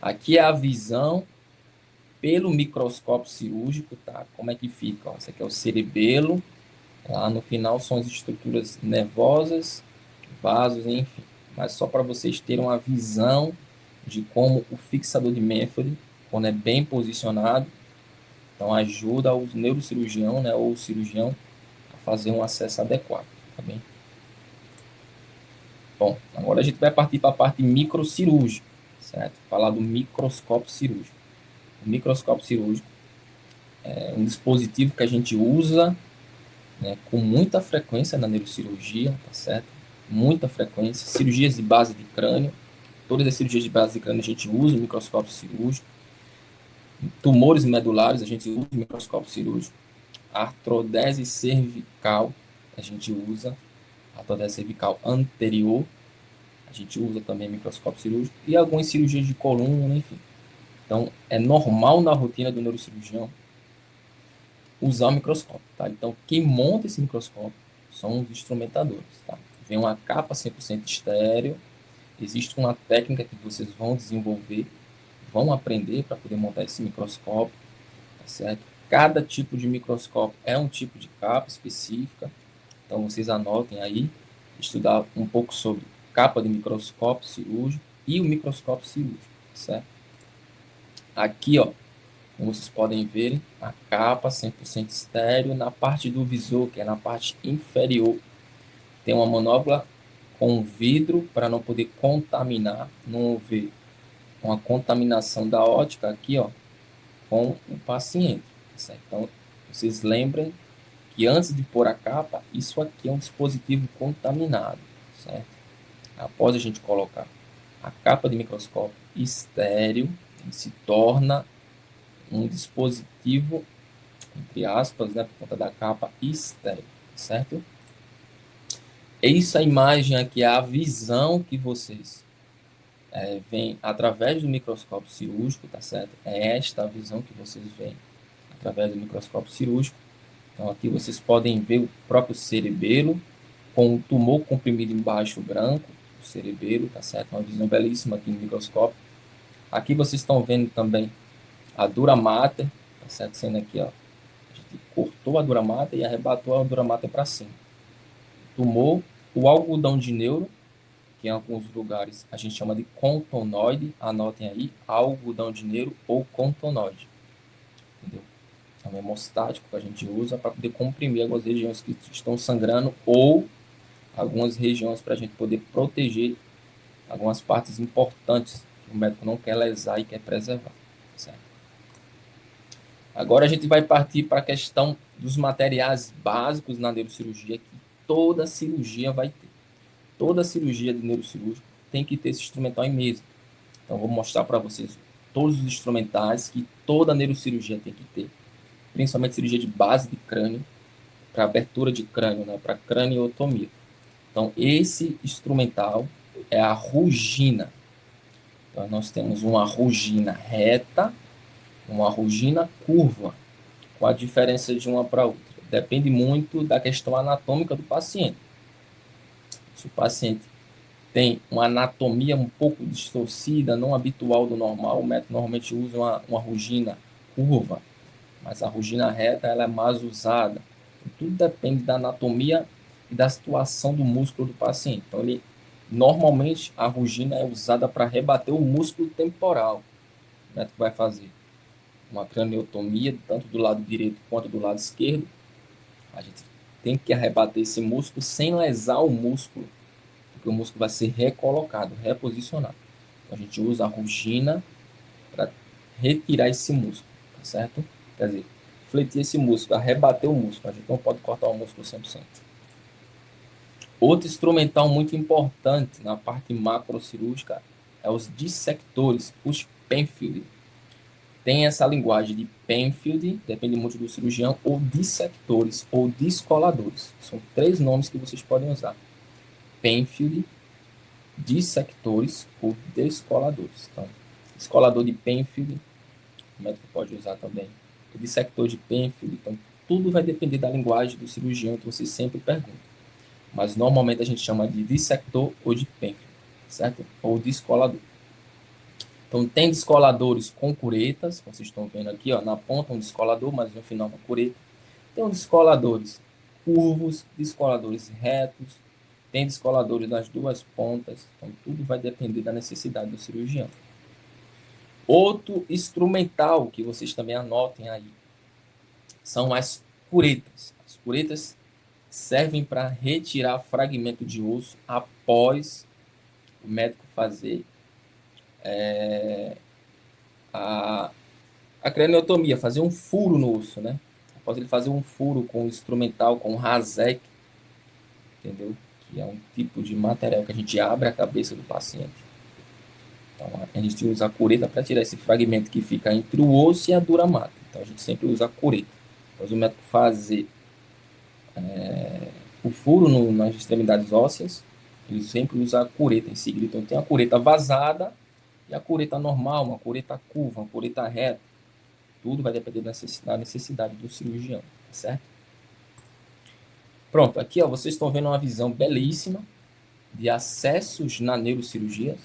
Aqui é a visão pelo microscópio cirúrgico, tá? Como é que fica? Ó, esse aqui é o cerebelo, lá no final são as estruturas nervosas, vasos, enfim. Mas só para vocês terem uma visão de como o fixador de Manfred, quando é bem posicionado, então ajuda o neurocirurgião, né, ou o cirurgião a fazer um acesso adequado, tá bem? Bom, agora a gente vai partir para a parte microcirúrgica, certo? Falar do microscópio cirúrgico. O microscópio cirúrgico é um dispositivo que a gente usa, né, com muita frequência na neurocirurgia, tá certo? Muita frequência. Cirurgias de base de crânio, todas as cirurgias de base de crânio a gente usa o microscópio cirúrgico. Tumores medulares a gente usa o microscópio cirúrgico. Artrodese cervical a gente usa. Artrodese cervical anterior a gente usa também microscópio cirúrgico. E algumas cirurgias de coluna, enfim. Então, é normal na rotina do neurocirurgião usar o microscópio, tá? Então, quem monta esse microscópio são os instrumentadores, tá? Vem uma capa 100% estéreo, existe uma técnica que vocês vão desenvolver, vão aprender para poder montar esse microscópio, tá certo? Cada tipo de microscópio é um tipo de capa específica, então vocês anotem aí, estudar um pouco sobre capa de microscópio cirúrgico e o microscópio cirúrgico, certo? Aqui, ó, como vocês podem ver, a capa 100% estéreo. Na parte do visor, que é na parte inferior, tem uma manopla com vidro para não poder contaminar, não haver uma contaminação da ótica aqui, ó, com o paciente. Certo? Então, vocês lembrem que antes de pôr a capa, isso aqui é um dispositivo contaminado, certo? Após a gente colocar a capa de microscópio estéreo, ele se torna um dispositivo, entre aspas, né, por conta da capa estéreo, certo? É isso, a imagem aqui, é a visão que vocês veem através do microscópio cirúrgico, tá certo? É esta a visão que vocês veem através do microscópio cirúrgico. Então aqui vocês podem ver o próprio cerebelo com o tumor comprimido embaixo branco, o cerebelo, tá certo? Uma visão belíssima aqui no microscópio. Aqui vocês estão vendo também a dura mater, tá certo? Sendo aqui, ó, a gente cortou a dura mater e arrebatou a dura mater para cima. Tumor, o algodão de neuro, que em alguns lugares a gente chama de contonoide, anotem aí, algodão de neuro ou contonoide, entendeu? É um hemostático que a gente usa para poder comprimir algumas regiões que estão sangrando ou algumas regiões para a gente poder proteger algumas partes importantes que o médico não quer lesar e quer preservar, certo? Agora a gente vai partir para a questão dos materiais básicos na neurocirurgia que toda cirurgia vai ter. Toda cirurgia de neurocirúrgico tem que ter esse instrumental em mesa. Então, vou mostrar para vocês todos os instrumentais que toda neurocirurgia tem que ter, principalmente cirurgia de base de crânio, para abertura de crânio, né, para craniotomia. Então, esse instrumental é a rugina. Então, nós temos uma rugina reta, uma rugina curva. Qual a diferença de uma para outra? Depende muito da questão anatômica do paciente. Se o paciente tem uma anatomia um pouco distorcida, não habitual do normal, o médico normalmente usa uma rugina curva, mas a rugina reta ela é mais usada. Então, tudo depende da anatomia e da situação do músculo do paciente. Então, normalmente a rugina é usada para rebater o músculo temporal. O médico vai fazer uma craniotomia, tanto do lado direito quanto do lado esquerdo. A gente tem que arrebater esse músculo sem lesar o músculo, porque o músculo vai ser recolocado, reposicionado. Então, a gente usa a rugina para retirar esse músculo, tá certo? Quer dizer, fletir esse músculo, arrebater o músculo. A gente não pode cortar o músculo 100%. Outro instrumental muito importante na parte macrocirúrgica é os dissectores, os Penfield. Tem essa linguagem de Penfield, depende muito do cirurgião, ou dissectores, ou descoladores. São três nomes que vocês podem usar. Penfield, dissectores ou descoladores. Então, descolador de Penfield, o médico pode usar também. O dissector de Penfield, então, tudo vai depender da linguagem do cirurgião que você sempre pergunta. Mas normalmente a gente chama de dissector ou de Penfield, certo? Ou descolador. Então, tem descoladores com curetas, como vocês estão vendo aqui, ó, na ponta um descolador, mas no final uma cureta. Tem descoladores curvos, descoladores retos, tem descoladores nas duas pontas, então tudo vai depender da necessidade do cirurgião. Outro instrumental que vocês também anotem aí são as curetas. As curetas servem para retirar fragmento de osso após o médico fazer a craniotomia, fazer um furo no osso, né? Após ele fazer um furo com instrumental, com Rasek, entendeu? Que é um tipo de material que a gente abre a cabeça do paciente. Então, a gente usa a cureta para tirar esse fragmento que fica entre o osso e a dura mata. Então, a gente sempre usa a cureta. Após o médico fazer o furo nas extremidades ósseas, ele sempre usa a cureta em seguida. Então, tem a cureta vazada e a cureta normal, uma cureta curva, uma cureta reta. Tudo vai depender da necessidade do cirurgião, tá certo? Pronto, aqui ó, vocês estão vendo uma visão belíssima de acessos na neurocirurgia,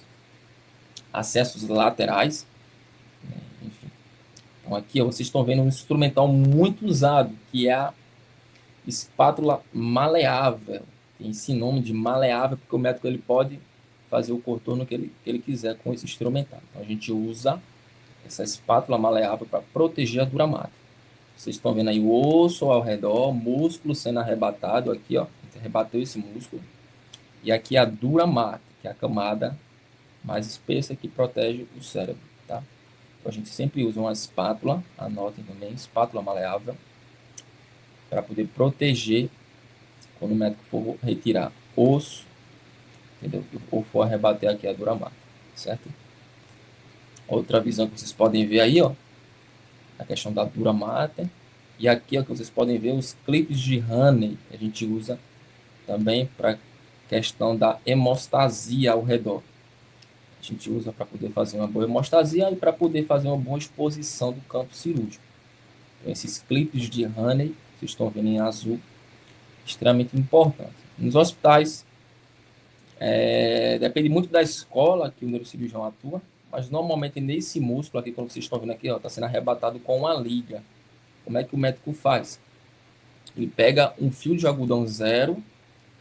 acessos laterais, né? Enfim. Então aqui ó, vocês estão vendo um instrumental muito usado, que é a espátula maleável. Tem esse nome de maleável porque o médico ele pode fazer o contorno que ele quiser com esse instrumental. Então a gente usa essa espátula maleável para proteger a dura mata. Vocês estão vendo aí o osso ao redor, músculo sendo arrebatado aqui, ó, a gente arrebateu esse músculo. E aqui a dura mata, que é a camada mais espessa que protege o cérebro, tá? Então a gente sempre usa uma espátula, anotem também, espátula maleável, para poder proteger quando o médico for retirar osso, entendeu? Ou for arrebater aqui a dura mata, certo? Outra visão que vocês podem ver aí, ó, a questão da dura mata. E aqui, ó, que vocês podem ver os clipes de Honey, que a gente usa também para questão da hemostasia ao redor. A gente usa para poder fazer uma boa hemostasia e para poder fazer uma boa exposição do campo cirúrgico. Então, esses clipes de Honey, vocês estão vendo em azul, extremamente importantes. Nos hospitais, depende muito da escola que o neurocirurgião atua, mas normalmente nesse músculo aqui, como vocês estão vendo aqui, está sendo arrebatado com uma liga. Como é que o médico faz? Ele pega um fio de algodão zero,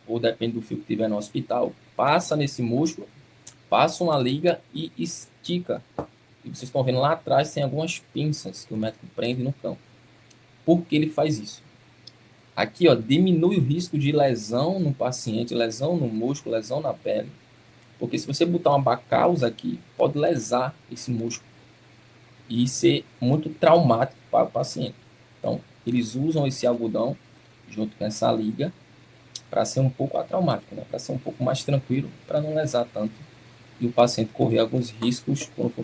ou depende do fio que tiver no hospital, passa nesse músculo, passa uma liga e estica. E vocês estão vendo lá atrás, tem algumas pinças que o médico prende no campo. Por que ele faz isso? Aqui, ó, diminui o risco de lesão no paciente, lesão no músculo, lesão na pele. Porque se você botar uma bacausa aqui, pode lesar esse músculo e ser muito traumático para o paciente. Então, eles usam esse algodão junto com essa liga para ser um pouco atraumático, né? Para ser um pouco mais tranquilo, para não lesar tanto e o paciente correr alguns riscos quando for feito.